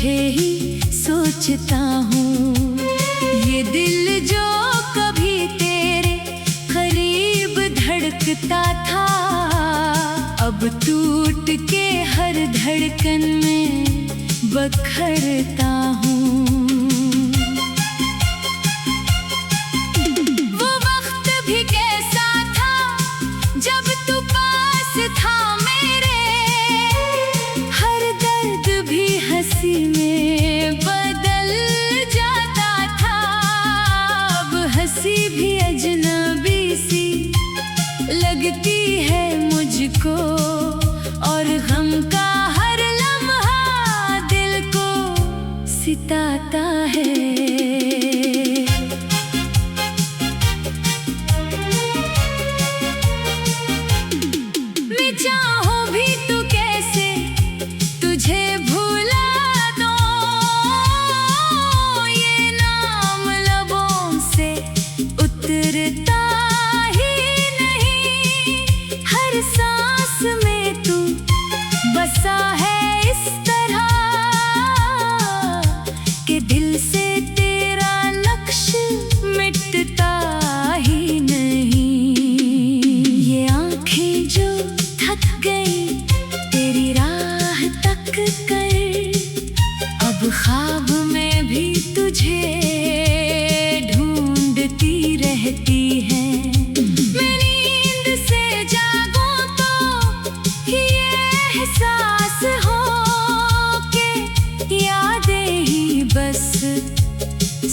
तुझे ही सोचता हूँ। ये दिल जो कभी तेरे करीब धड़कता था, अब टूट के हर धड़कन में बखरता हूँ। वो वक्त भी कैसा था जब तू पास था मेरे, हर दर्द भी हंसी में बदल जाता था। अब हंसी भी अजनबी सी लगती है मुझको, और गम का हर लम्हा दिल को सिताता है। मैं चाहूं भी तो कैसे तुझे भुला दूं, ये नाम लबों से उतरता ही नहीं। हर सांस में तू बसा है इस तरह कि दिल से तेरा नक्श मिटता ही नहीं। ये आँखें जो थक गई तेरी राह तक कर, अब ख्वाब में भी तुझे ढूंढती रहती है। मैं नींद से जागूं तो ये एहसास हो के यादें ही बस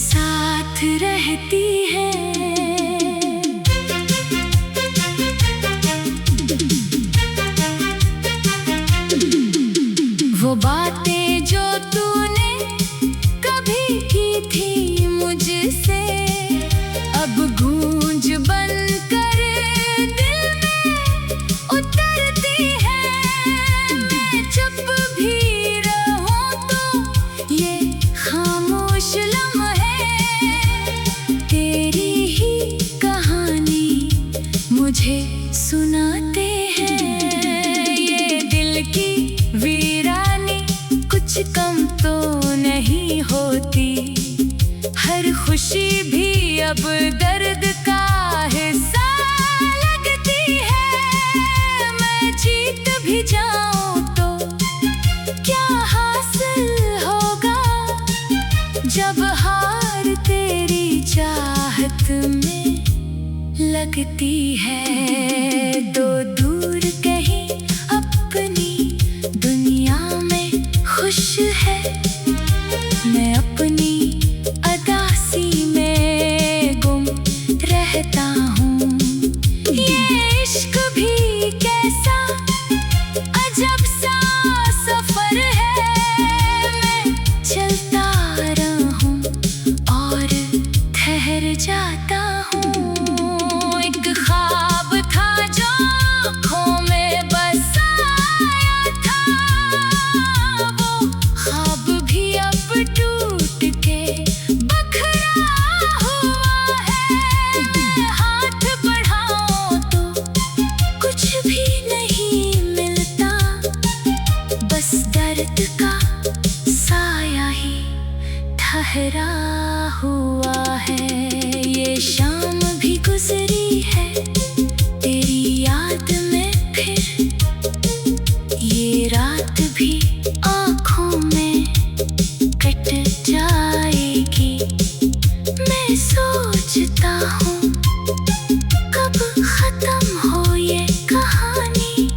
साथ रहती है। वो बातें जो तूने कभी की थी मुझसे, अब गूंज बनकर दिल में उतरती है। मैं चुप भी रहूं तो ये खामोश लम्हे तेरी ही कहानी मुझे सुनाते हैं। ये दिल की वीरानी कुछ कम तो नहीं होती, हर खुशी भी अब दर्द का हिस्सा लगती है। मैं जीत भी जाऊं तो क्या हासिल होगा, जब हार तेरी चाहत में लगती है। तो दूर कहीं अपनी दुनिया में खुश है, मैं अपनी अदासी में गुम रहता हूँ। ये इश्क भी कैसा अजब सा सफर है, मैं चलता रहूं और ठहर जाता हूँ। एक ख्वाब था जो आँखों में बसाया था, वो ख्वाब भी अब टूट के बखरा हुआ है। मैं हाथ बढ़ाऊं तो कुछ भी नहीं मिलता, बस दर्द का साया ही ठहरा हुआ है। ये शाम भी गुजरी है तेरी याद में, फिर ये रात भी आँखों में कट जाएगी। मैं सोचता हूँ कब खत्म हो ये कहानी,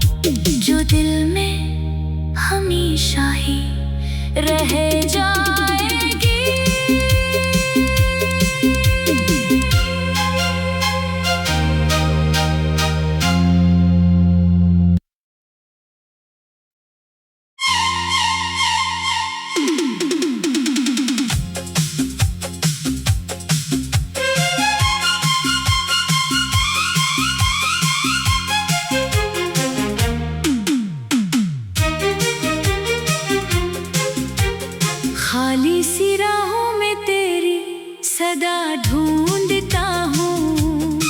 जो दिल में हमेशा ही रह जाएगी। खाली सी राहों में तेरी सदा ढूंढता हूँ,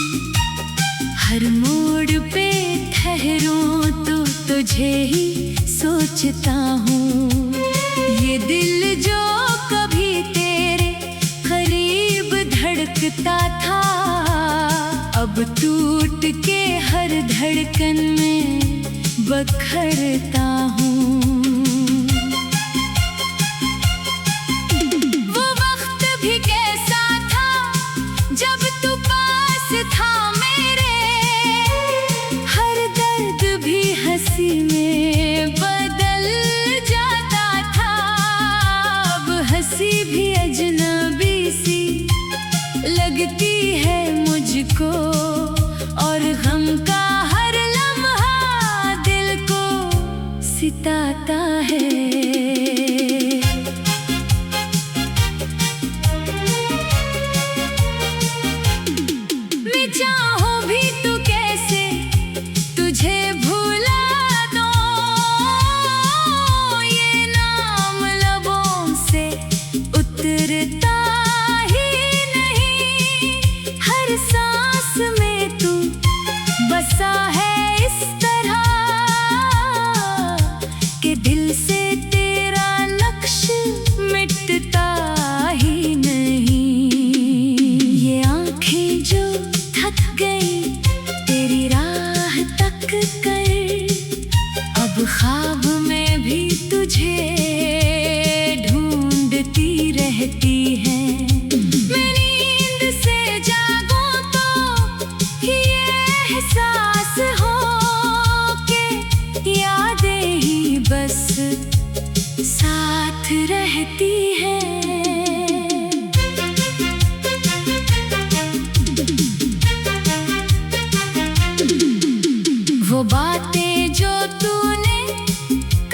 हर मोड़ पे ठहरूं तो तुझे ही सोचता हूँ। ये ये दिल जो कभी तेरे करीब धड़कता था, अब टूट के हर धड़कन में बखरता हूँ। वो वक्त भी कैसा था जब तू पास था मेरे, हर दर्द भी हंसी में बदल जाता था। अब हंसी भी अजनबी सी लगती है मुझको, और गम का हर लम्हा दिल को सिताता है। मैं चाहूं भी तो कैसे तुझे भुला दूं, ये नाम लबों से उतरता ही नहीं। हर सांस में तू बसा है इस तरह कि दिल से तेरा नक्श मिटता ही नहीं। ये आंखें जो थक गई तेरी राह तक कर, अब ख्वाब में भी तुझे ढूंढती रहती है। मैं नींद से जागूं तो ये एहसास हो कि यादें ही बस साथ रहती है। वो बातें जो तूने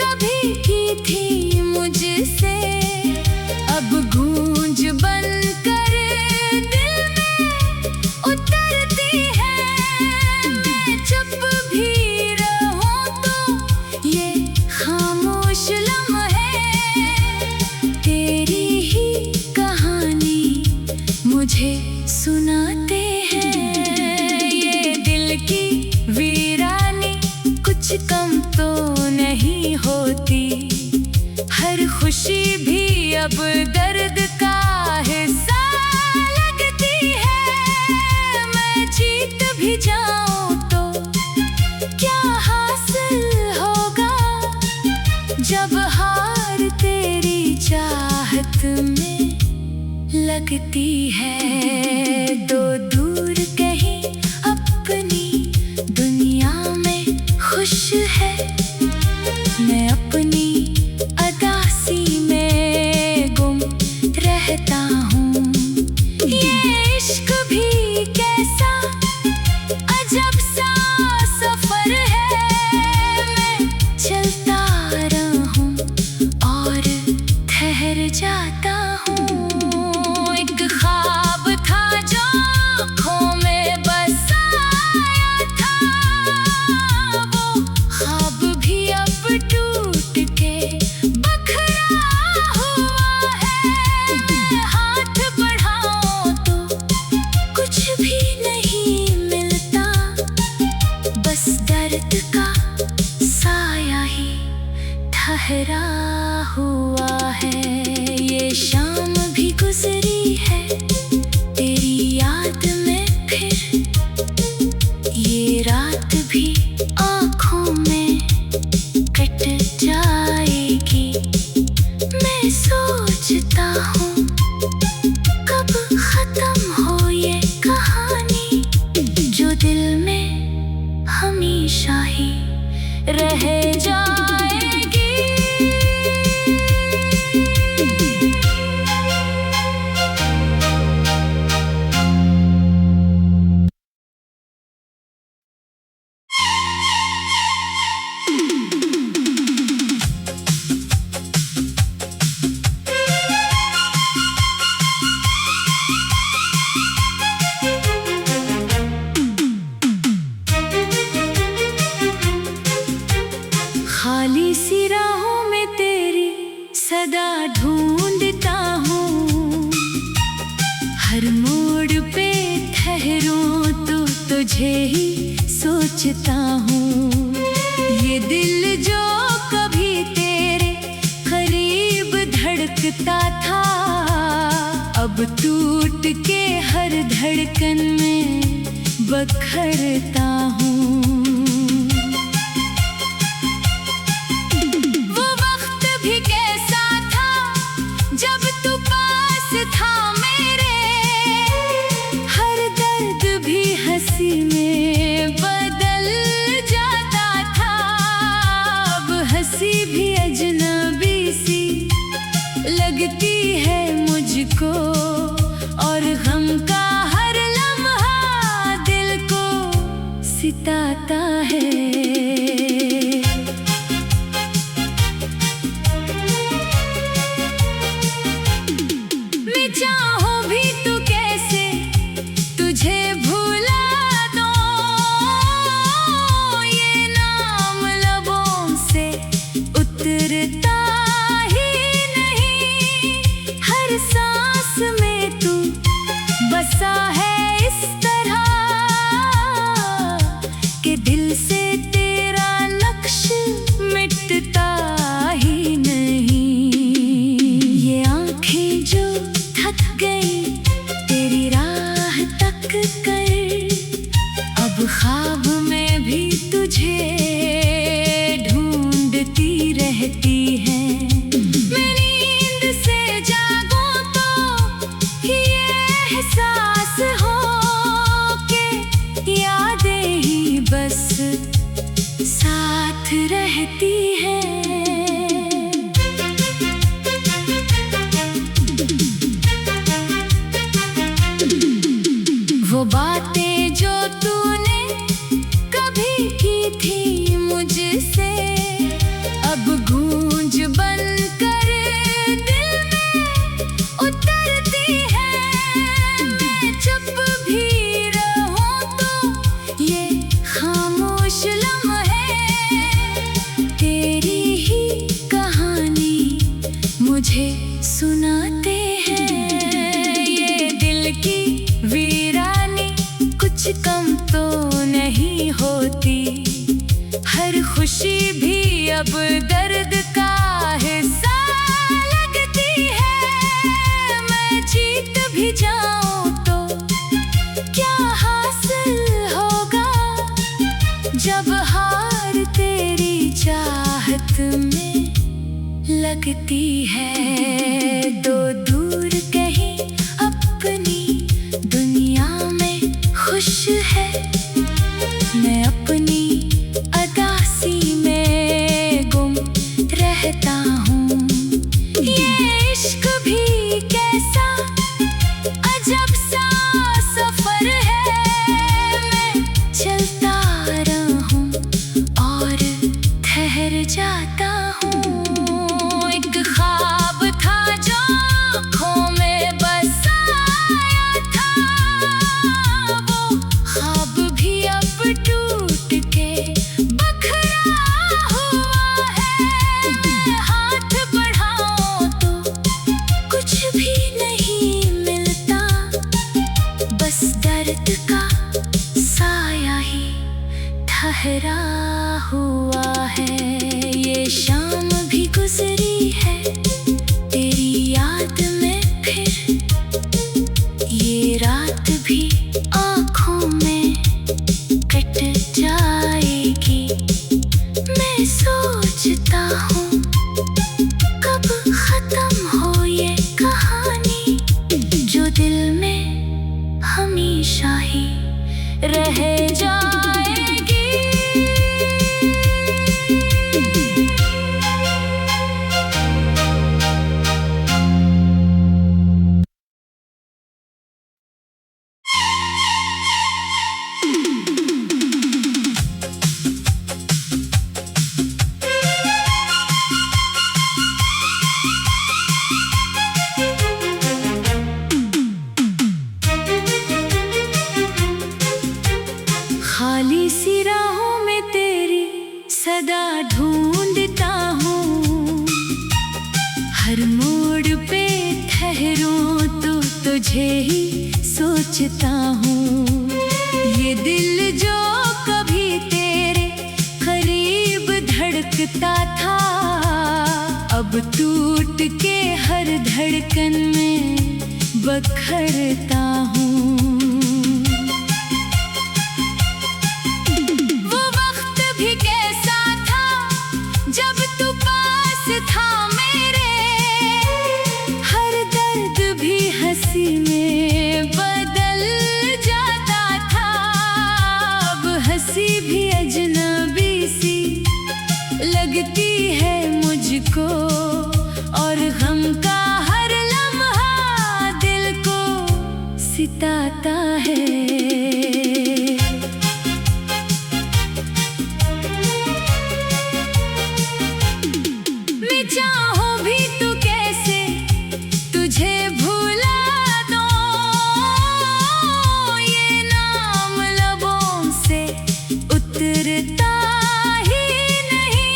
कभी की थी मुझसे, अब गूंज बनकर दिल में उतरती है। मैं चुप भी रहूं तो ये खामोश लम्हे तेरी ही कहानी मुझे सुनाते हैं। ये दिल की वीरानी कुछ कम तो नहीं होती, हर खुशी भी अब दर्द का हिस्सा लगती है। मैं जीत भी जाऊं तो क्या हासिल होगा, जब हार तेरी चाहत में लगती है। दो दूर कहीं अपनी दुनिया में खुश है, मैं अपनी अदासी में गुम रहता हूँ। ये इश्क भी कैसा अजब सा सफर है, मैं चलता रहूं और ठहर जाता हूँ। एक ख्वाब था जो आँखों में बसाया था, वो ख्वाब भी अब टूट के बखरा हुआ है। मैं हाथ बढ़ाऊं तो कुछ भी नहीं मिलता, बस दर्द का साया ही ठहरा हुआ है। ये शाम भी गुजरी है तेरी याद में, फिर ये रात भी आँखों में कट जाएगी। मैं सोचता हूँ कब खत्म हो ये कहानी, जो दिल में हमेशा ही रह जाएगी। खाली सी राहों में तेरी सदा ढूंढता हूँ, हर मोड़ पे ठहरूं तो तुझे ही सोचता हूँ। ये दिल जो कभी तेरे करीब अब टूट के हर धड़कन में बखरता हूँ। वो वक्त भी कैसा था जब तू पास था मेरे, हर दर्द भी हंसी में बदल जाता था। अब हंसी भी अजनबी सी लगती है मुझको, और गम का हर लम्हा दिल को सिताता है। मैं चाहूं भी तो कैसे तुझे भुला दूं, ये नाम लबों से उतरता सांस में तू बसा है इस तरह कि दिल से तेरा नक्श मिटता ही नहीं। ये आंखें जो थक गई तेरी राह तक कर, अब ख्वाब में भी तुझे ढूंढती रहती है। एहसास हो के यादें ही बस साथ रहती हैं। वो बातें जो तूने कभी की थी मुझसे, अब गूंज बनकर दिल में उतरती है। चुप भी रहूं तो ये खामोश लम्हे तेरी ही कहानी मुझे सुनाते हैं। ये दिल की वीरानी कुछ कम तो नहीं होती, हर खुशी भी अब दर्द का हिस्सा लगती है। मैं जीत भी जाऊं तो क्या हासिल होगा जब हार तेरी चाहत में लगती है। तो दूर कहीं अपनी दुनिया में खुश है, मैं अपनी अदासी में गुम रहता हूँ। ये इश्क भी कैसा अजब सा सफर है, मैं चलता रहूं और ठहर जाता हूँ। एक ख्वाब था जो आँखों में बसाया था, वो ख्वाब भी अब टूट के बखरा हुआ है। मैं हाथ बढ़ाऊं तो कुछ भी नहीं मिलता, बस दर्द का साया ही ठहरा हुआ है। ये शाम भी गुजरी है तेरी याद में, फिर ये रात भी आँखों में कट जाएगी। मैं सोचता हूँ कब खत्म हो ये कहानी, जो दिल में हमेशा ही रह जाएगी। खाली सी राहों में तेरी सदा ढूंढता हूँ, हर मोड़ पे ठहरूं तो तुझे ही सोचता हूँ। ये दिल जो कभी तेरे करीब धड़कता था, अब टूट के हर धड़कन में बखरता हूँ। वो वक्त भी कैसा था जब तू पास था मेरे, हर दर्द भी हंसी में बदल जाता था। अब हंसी भी अजनबी सी लगती है मुझको, और गम का हर लम्हा दिल को सिताता है। मैं चाहूं भी तो कैसे तुझे भुला दूं, ये नाम लबों से उतरता ही नहीं।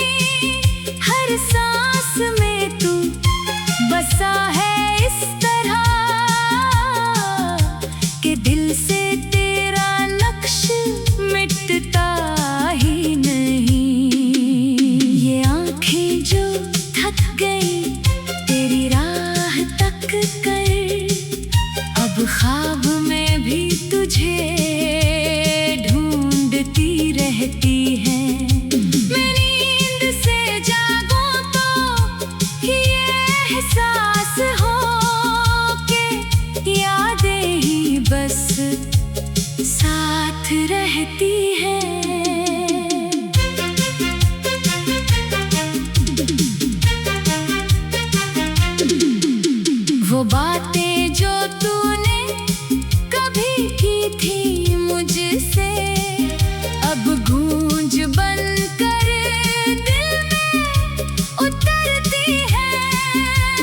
हर सांस में तू बसा है इस तरह कि दिल से तेरा नक्श मिटता ही नहीं। ये आंखें जो थक गई तेरी राह तक कर, अब ख्वाब में भी तुझे ढूंढती रहती है। मैं नींद से जागूं तो ये एहसास हो कि यादें ही बस साथ रहती है। वो बातें जो तूने कभी की थी मुझसे, अब गूंज बनकर दिल में उतरती है।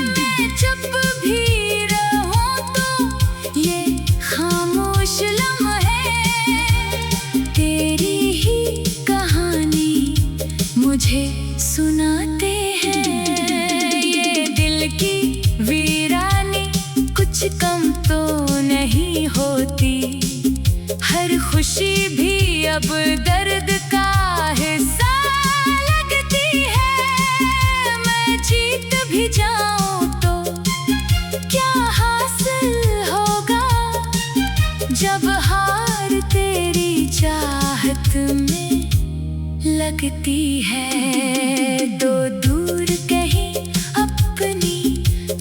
मैं चुप भी रहूं तो ये खामोश लम्हे तेरी ही कहानी मुझे सुनाते हैं। ये दिल की वीरानी कुछ कम तो नहीं होती, हर खुशी भी अब दर्द का हिस्सा लगती है। मैं जीत भी जाऊं तो क्या हासिल होगा जब हार तेरी चाहत में लगती है। दो दूर कहीं अपनी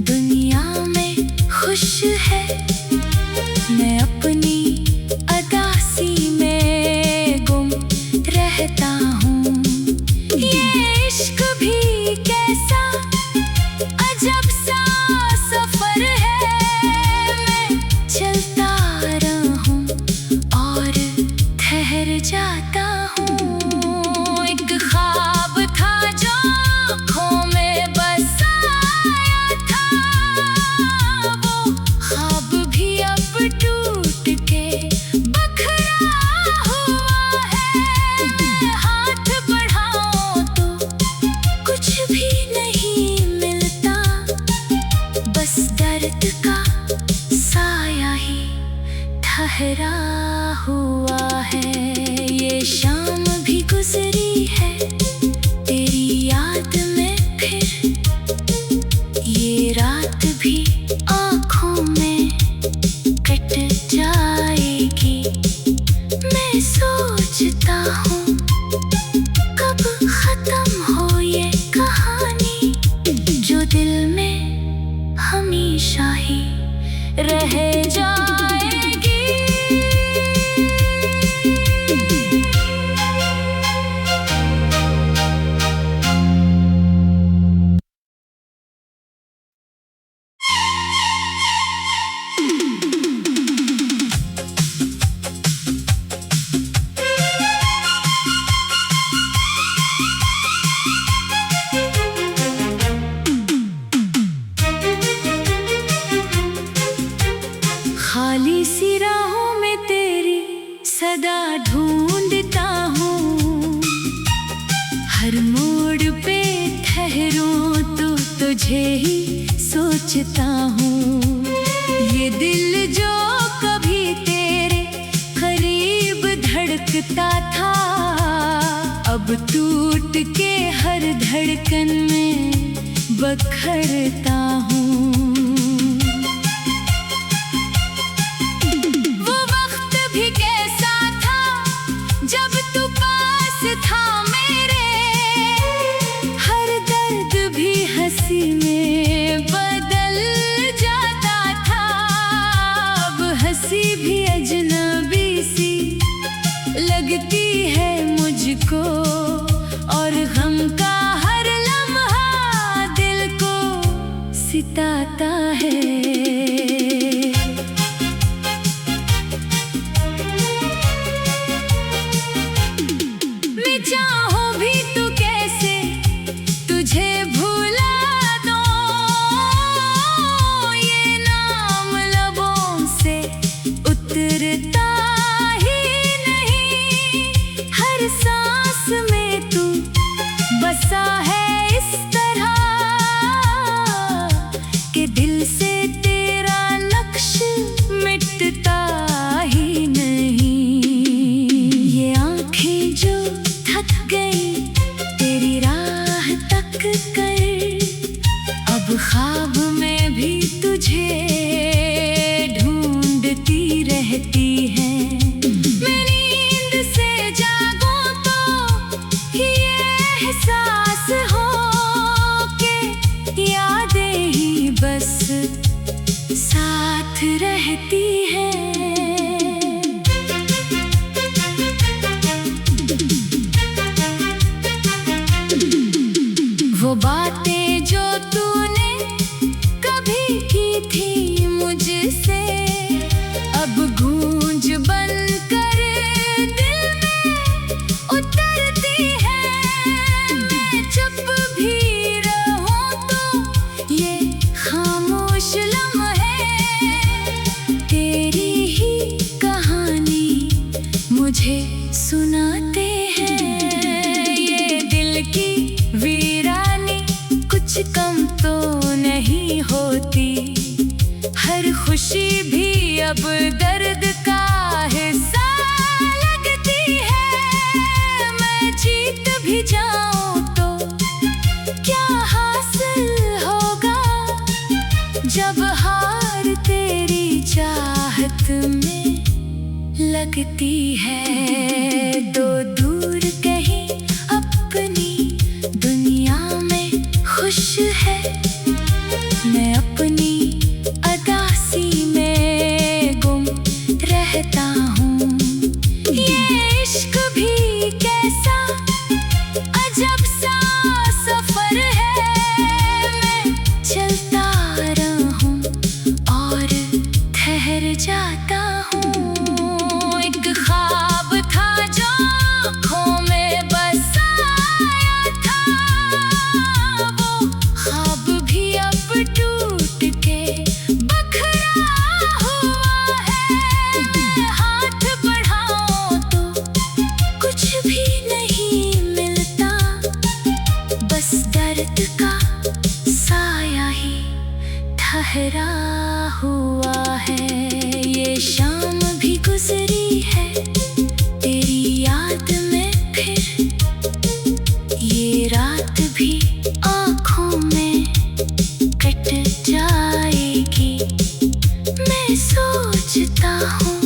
दुनिया में खुश है, मैं अपनी अदासी में गुम रहता हूँ। ये इश्क भी कैसा अजब सा सफर है, मैं चलता रहूं और ठहर जाता हूँ। एक ख्वाब था जो आँखों में बसाया था, वो ख्वाब भी अब टूट के बखरा हुआ है। मैं हाथ बढ़ाऊं तो कुछ भी नहीं मिलता, बस दर्द का साया ही ठहरा हुआ है। ये शाम भी गुजरी है तेरी याद में फिर, ये रात भी आँखों में कट जाएगी। मैं सोचता हूँ कब खत्म हो ये कहानी, जो दिल में हमेशा ही रह जाएगी। खाली सी राहों में तेरी सदा ढूंढता हूँ, हर मोड़ पे ठहरूं तो तुझे ही सोचता हूँ। ये दिल जो कभी तेरे करीब धड़कता था, अब टूट के हर धड़कन में बखरता हूँ। ख्वाब में भी तुझे ढूंढती रहती है। मैं नींद से जागूं तो ये एहसास हो के यादें ही बस साथ रहती है। वो बातें जो तूने कभी की थी मुझसे अब गूंज बनकर दिल में उतरती है। मैं चुप भी रहूं तो ये खामोश लम्हे तेरी ही कहानी मुझे सुनाते हैं। ये दिल की वीरानी कुछ कम तो नहीं होती, हर खुशी भी अब दर्द का हिस्सा लगती है। मैं जीत भी जाऊं तो क्या हासिल होगा जब हार तेरी चाहत में लगती है। तो दूर कहीं अपनी दुनिया में खुश है, मैं अपनी अदासी में गुम रहता हूँ। ये इश्क भी कैसा अजब सा सफर है, मैं चलता रहूं और ठहर जाता हूँ। एक ख्वाब था जो आँखों में बसाया था, वो ख्वाब भी अब टूट के बखरा हुआ है। मैं हाथ बढ़ाऊं तो कुछ भी नहीं मिलता, बस दर्द का साया ही ठहरा हुआ है। ये शाम भी गुजरी है तेरी याद में, फिर ये रात भी आँखों में कट जाएगी। मैं सोचता हूँ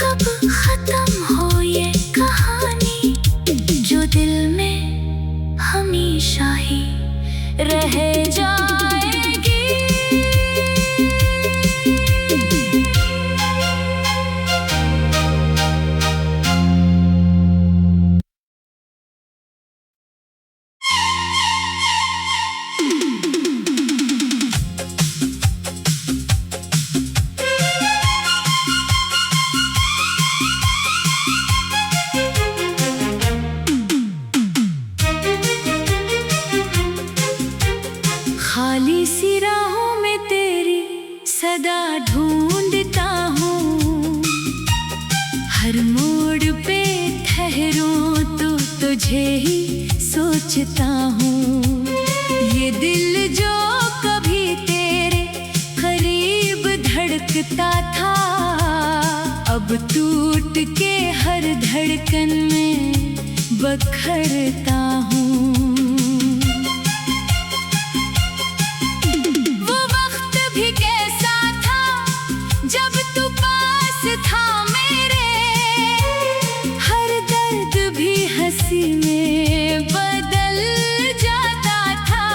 कब खत्म हो ये कहानी जो दिल में हमेशा ही रह जाएगी। खाली सी राहों में तेरी सदा ढूंढता हूँ, हर मोड़ पे ठहरूं तो तुझे ही सोचता हूँ। ये दिल जो कभी तेरे करीब धड़कता था, अब टूट के हर धड़कन में बखरता हूँ। जब तू पास था मेरे, हर दर्द भी हंसी में बदल जाता था।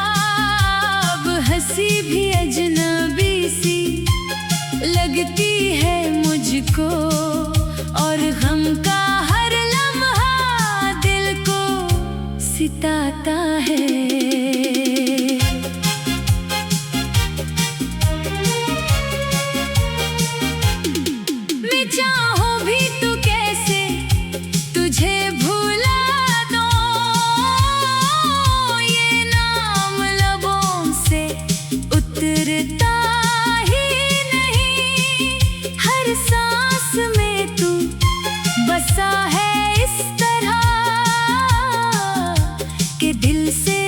अब हंसी भी अजनबी सी लगती है मुझको, और गम का हर लम्हा दिल को सिताता है। चाहो भी तू कैसे तुझे भुला दो, ये नाम लबों से उतरता ही नहीं। हर सांस में तू बसा है इस तरह के दिल से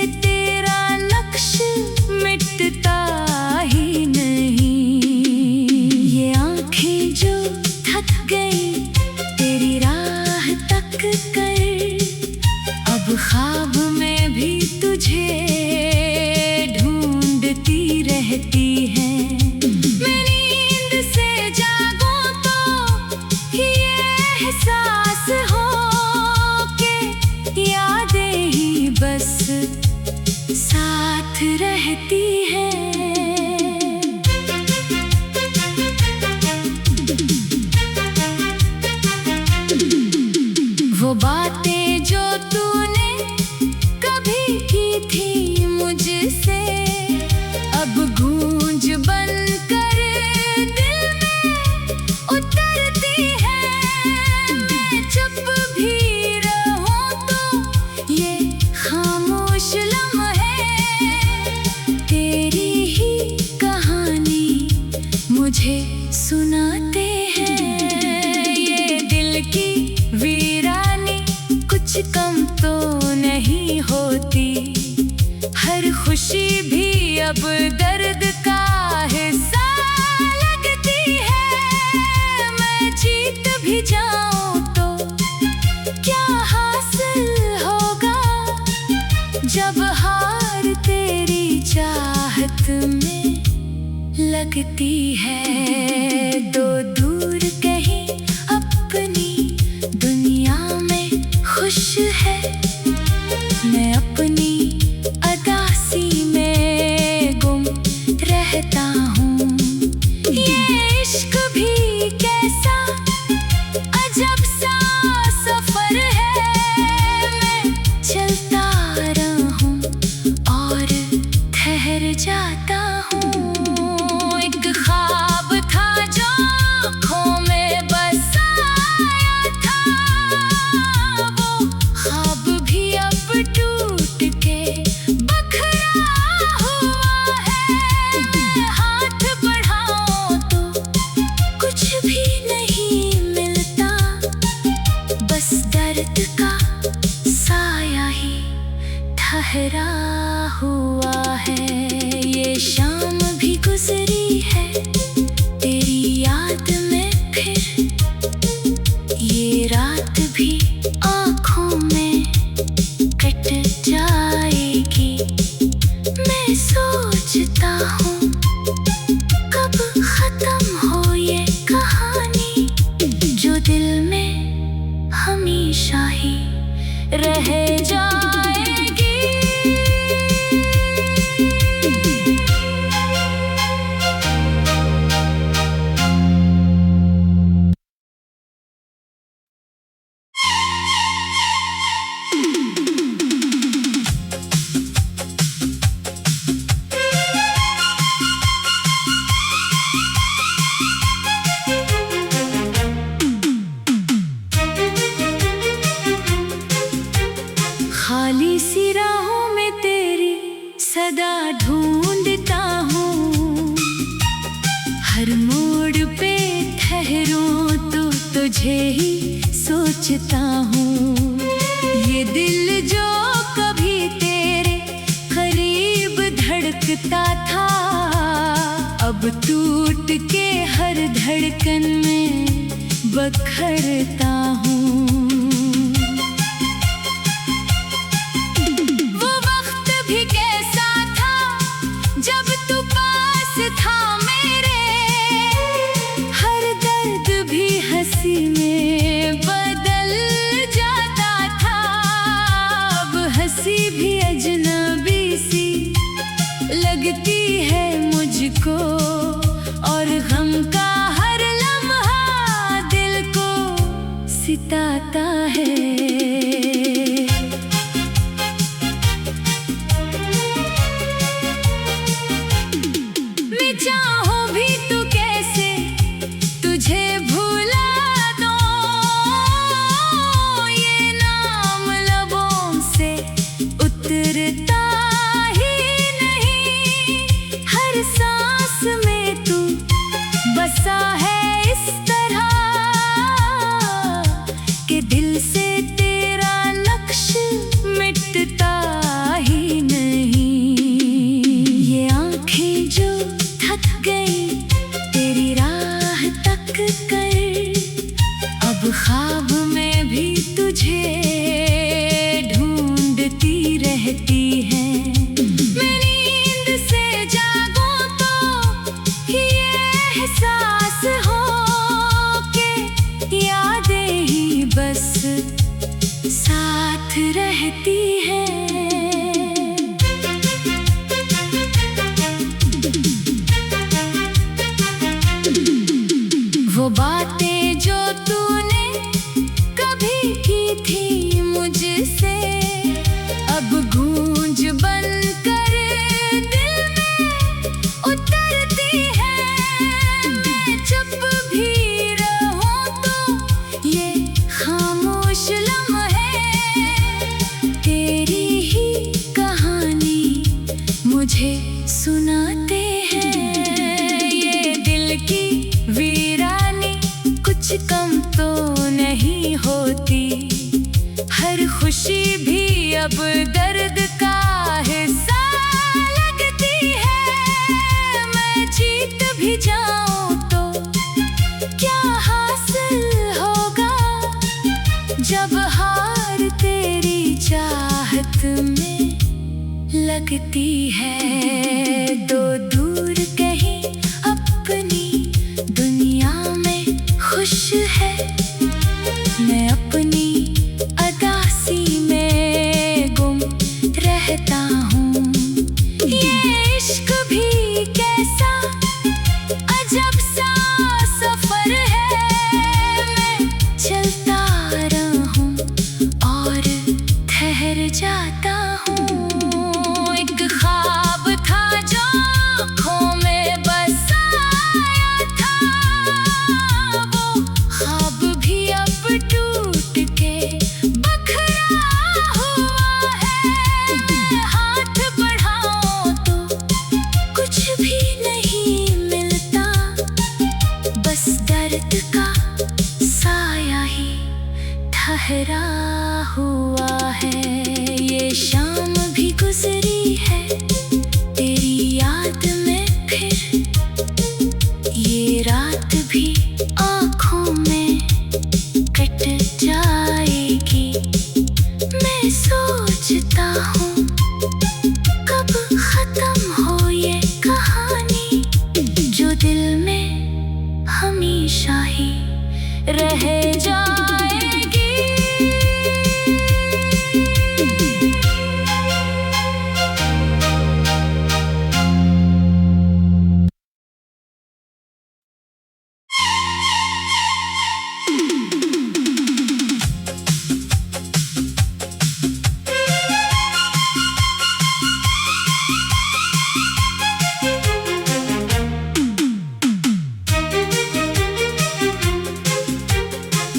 तुझे सुनाते हैं ये दिल की वीरानी, कुछ कम तो नहीं होती। हर खुशी भी अब दर्द का हिस्सा लगती है। मैं जीत भी जाऊं तो क्या हासिल होगा, जब हार तेरी चाहत में लगती है। दो दूर कहीं अपनी दुनिया में खुश है, मैं अपनी अदासी में गुम रहता हूँ। ये इश्क भी कैसा अजब सा सफर है, मैं चलता रहूं और ठहर जाता हूँ। एक ख्वाब था जो आँखों में बसाया था, वो ख्वाब भी अब टूट के बखरा हुआ है। मैं हाथ बढ़ाऊं तो कुछ भी नहीं मिलता, बस दर्द का साया ही ठहरा हुआ है। ये शाम भी गुजरी है तेरी याद में, फिर ये रात भी आँखों में कट जाएगी। मैं सोचता हूँ कब खत्म हो ये कहानी, जो दिल में हमेशा ही रह जाएगी। खाली सी राहों में तेरी सदा ढूंढता हूँ, हर मोड़ पे ठहरूं तो तुझे ही सोचता हूँ। ये दिल जो कभी तेरे करीब धड़कता था, अब टूट के हर धड़कन में बखरता हूँ। वो वक्त भी कैसा था जब तू पास था मेरे, हर दर्द भी हंसी में बदल जाता था। अब हंसी भी अजनबी सी लगती है मुझको, और गम का हर लम्हा दिल को सिताता है। मैं चाहूं भी तो कैसे तुझे भुला दूं, ये नाम लबों से उतरता ही नहीं। हर सांस में तू बसा है इस तरह कि दिल से तेरा नक्श मिटता ही नहीं। ये आँखें जो थक गई तेरी राह तक कर, अब ख्वाब में भी तुझे ढूंढती रहती है। मैं नींद से जागूं तो ये एहसास हो के यादें ही बस साथ रहती है। वो बातें जो तूने कभी की थी मुझसे, अब गूंज बनकर दिल में उतरती है। मैं लगती है। दो दूर कहीं अपनी दुनिया में खुश है, मैं अपनी अदासी में गुम रहता हूँ। ये इश्क भी कैसा अजब सा सफर है, मैं चलता रहूं और ठहर जाता हूँ। एक ख्वाब था जो आँखों में बसाया था, वो ख्वाब भी अब टूट के बखरा हुआ है। मैं हाथ बढ़ाऊं तो कुछ भी नहीं मिलता, बस दर्द का साया ही ठहरा हुआ है। ये शाम भी गुजरी है तेरी याद में, फिर ये रात भी आँखों में कट जाएगी। मैं सोचता हूँ कब खत्म हो ये कहानी, जो दिल में हमेशा ही रह जाएगी।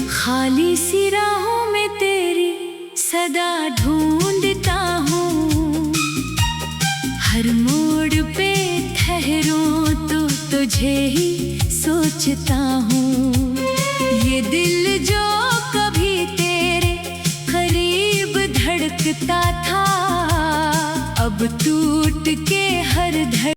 खाली सी राहों में तेरी सदा ढूंढता हूँ, हर मोड़ पे ठहरूं तो तुझे ही सोचता हूँ। ये दिल जो कभी तेरे करीब धड़कता था, अब टूट के हर